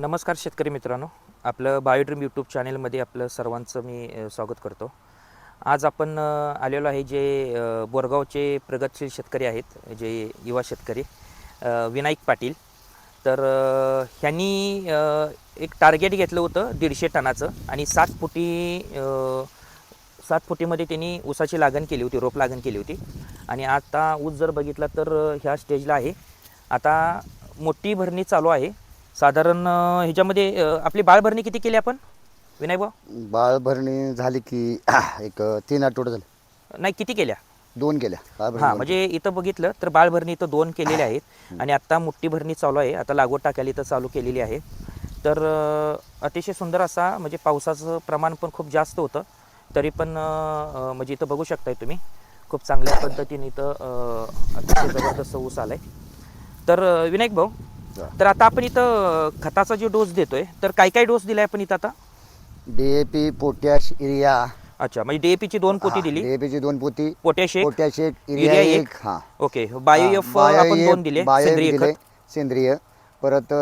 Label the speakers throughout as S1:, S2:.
S1: नमस्कार शेतकरी मित्रांनो, आपलं बायोड्रीम यूट्यूब चॅनलमध्ये आपलं सर्वांचं मी स्वागत करतो. आज आपण आलेलो आहे जे बोरगावचे प्रगतशील शेतकरी आहेत, जे युवा शेतकरी विनायक पाटील. तर ह्यांनी एक टार्गेट घेतलं होतं 150 टनाचं आणि 7 फुटीमध्ये त्यांनी ऊसाची लागण केली होती, रोप लागण केली होती. आणि आता ऊस जर बघितला तर ह्या स्टेजला आहे. आता मोठी भरणी चालू आहे. साधारण ह्याच्यामध्ये आपली बाळभरणी किती केली आपण विनय भाऊ?
S2: बाळभरणी झाली की एक 3 आठवडे झाले.
S1: नाही, किती केल्या?
S2: 2 केल्या बाळभरणी.
S1: हां, म्हणजे इथं बघितलं तर बाळभरणी इथं 2 केलेल्या आहेत आणि आत्ता मोठी भरणी चालू आहे. आता लागवड टाकायला इथं चालू केलेली आहे. तर अतिशय सुंदर असा, म्हणजे पावसाचं प्रमाण पण खूप जास्त होतं, तरी पण म्हणजे इथं बघू शकताय तुम्ही खूप चांगल्या पद्धतीने इथं अतिशय जबरदस्त ऊस आला आहे. तर विनायक भाऊ, तर आता आपण इथं खताचा जो डोस देतोय, तर काय काय डोस दिलाय आपण इथं आता?
S2: DAP, potash, urea.
S1: अच्छा, म्हणजे डीएपीची 2 पोती दिली,
S2: DAPची 2 पोती,
S1: पोटॅश 1,
S2: पोटॅश 1,
S1: युरिया
S2: युरिया
S1: 1.
S2: 1. हां,
S1: ओके, बायोएफ आपण 2 दिले, सेंद्रिय
S2: दिले,
S1: खत.
S2: सेंद्रिय. परत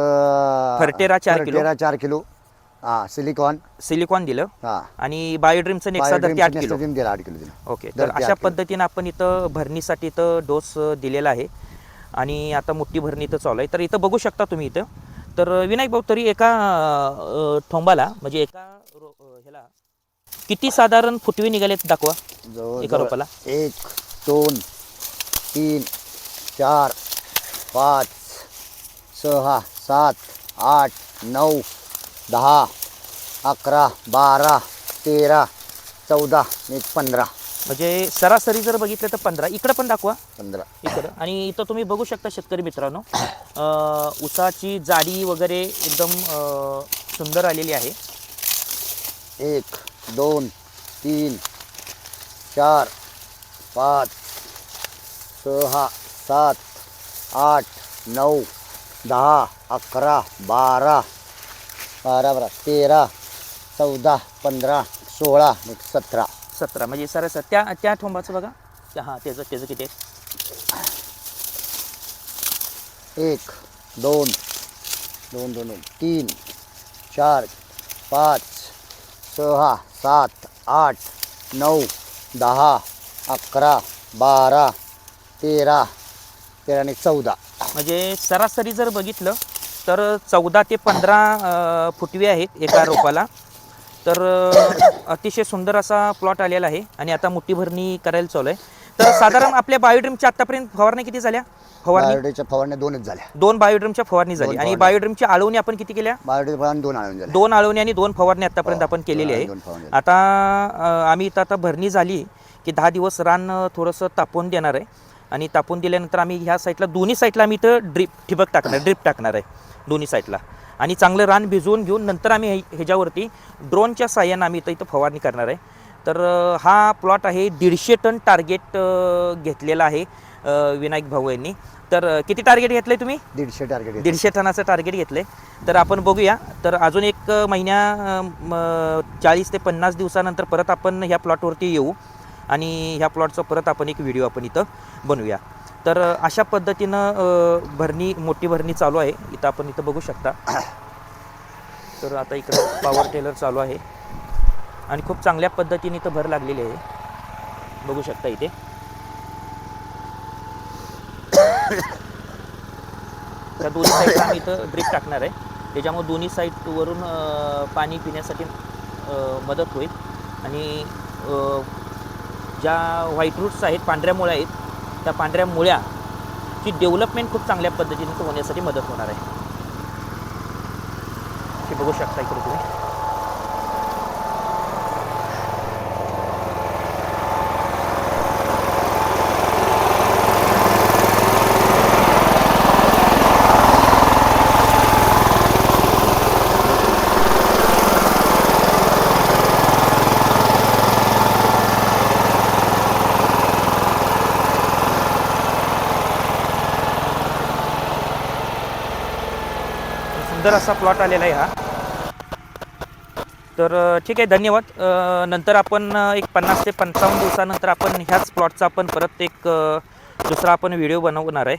S1: फर्टेरा 4 किलो,
S2: फर्टेरा 4 किलो. हां,
S1: सिलिकॉन दिलं
S2: हां,
S1: आणि बायोड्रीमचं नेक्साधरती 8 किलो.
S2: दिला 8 किलो दिला.
S1: ओके, तर अशा पद्धतीने आपण इथं भरणीसाठी इथं डोस दिलेला आहे आणि आता मोठी भरणी इथं चालू आहे. तर इथं बघू शकता तुम्ही इथं. तर विनायक भाऊ, तरी एका ठोंबाला म्हणजे एका ह्याला किती साधारण फुटवे निघालेत दाखवा एका रोपाला?
S2: 1 2 3 4 5 6 7 8 9 10 11 12 13 14 आणि 15.
S1: म्हणजे सरासरी जर बघितलं तर 15. इकडं पण दाखवा,
S2: 15
S1: इकडं. आणि इथं तुम्ही बघू शकता शेतकरी मित्रांनो, ऊसाची जाडी वगैरे एकदम सुंदर आलेली आहे.
S2: 1 2 3 4 5 6 7 8 9 10 11 12 12 13 14 15 16 आणि 17.
S1: 17. म्हणजे सरासरी त्या ठोंबाचं बघा. हां, त्याचं किती आहे?
S2: 1 2 2 2 3 4 5 6 7 8 9 10 11 12 13 13 आणि 14.
S1: म्हणजे सरासरी जर बघितलं तर 14 ते 15 फुटवे आहेत एका रोपाला. तर अतिशय सुंदर असा प्लॉट आलेला आहे आणि आता मोठी भरणी करायला चालू आहे. तर साधारण आपल्या बायोड्रीमच्या आतापर्यंत फवारणी किती झाल्या?
S2: बायोडेच्या फवारण्या 2च झाल्या.
S1: 2 बायोड्रीमच्या फवारणी झाली. आणि बायोड्रीमची आळवणी आपण किती केल्या?
S2: बायोडेच्या फवारणी 2 आळवणी झाल्या.
S1: 2 आळवणी आणि 2 फवारणी आतापर्यंत आपण केलेली आहे. आता आम्ही इथं आता भरणी झाली की 10 दिवस रान थोडंसं तापवून देणार आहे आणि तापवून दिल्यानंतर आम्ही ह्या साईडला, दोन्ही साईडला आम्ही इथं ड्रिप टाकणार आहे दोन्ही साईडला. आणि चांगलं रान भिजवून घेऊन नंतर आम्ही ह्याच्यावरती ड्रोनच्या साह्यानं आम्ही इथं फवारणी करणार आहे. तर हा प्लॉट आहे 150 टन टार्गेट घेतलेला आहे विनायक भाऊ यांनी. तर किती टार्गेट घेतलं आहे तुम्ही?
S2: 150 टार्गेट.
S1: 150 टनाचं टार्गेट घेतलं आहे. तर आपण बघूया. तर अजून 1 महिन्या 40 ते 50 दिवसानंतर परत आपण ह्या प्लॉटवरती येऊ आणि ह्या प्लॉटचा परत आपण एक व्हिडिओ आपण इथं बनवूया. तर अशा पद्धतीनं मोठी भरणी चालू आहे. इथं आपण इथं बघू शकता. तर आता इकडं पॉवर टेलर चालू आहे आणि खूप चांगल्या पद्धतीने इथं भर लागलेली आहे, बघू शकता इथे. त्या दोन्ही साईडला आम्ही इथं ड्रिप टाकणार आहे, त्याच्यामुळे दोन्ही साईडवरून पाणी पिण्यासाठी मदत होईल. आणि ज्या व्हाईट रूट्स आहेत, पांढऱ्या मुळ्या आहेत, त्या पांढऱ्या मुळ्याची डेव्हलपमेंट खूप चांगल्या पद्धतीने होण्यासाठी मदत होणार आहे. हे बघू शकता इकडे तुम्ही. सुंदर असा प्लॉट आलेला आहे हा. तर ठीक आहे, धन्यवाद. नंतर आपण एक 50 ते 55 दिवसानंतर आपण ह्याच प्लॉटचा आपण परत एक दुसरा आपण व्हिडिओ बनवणार आहे.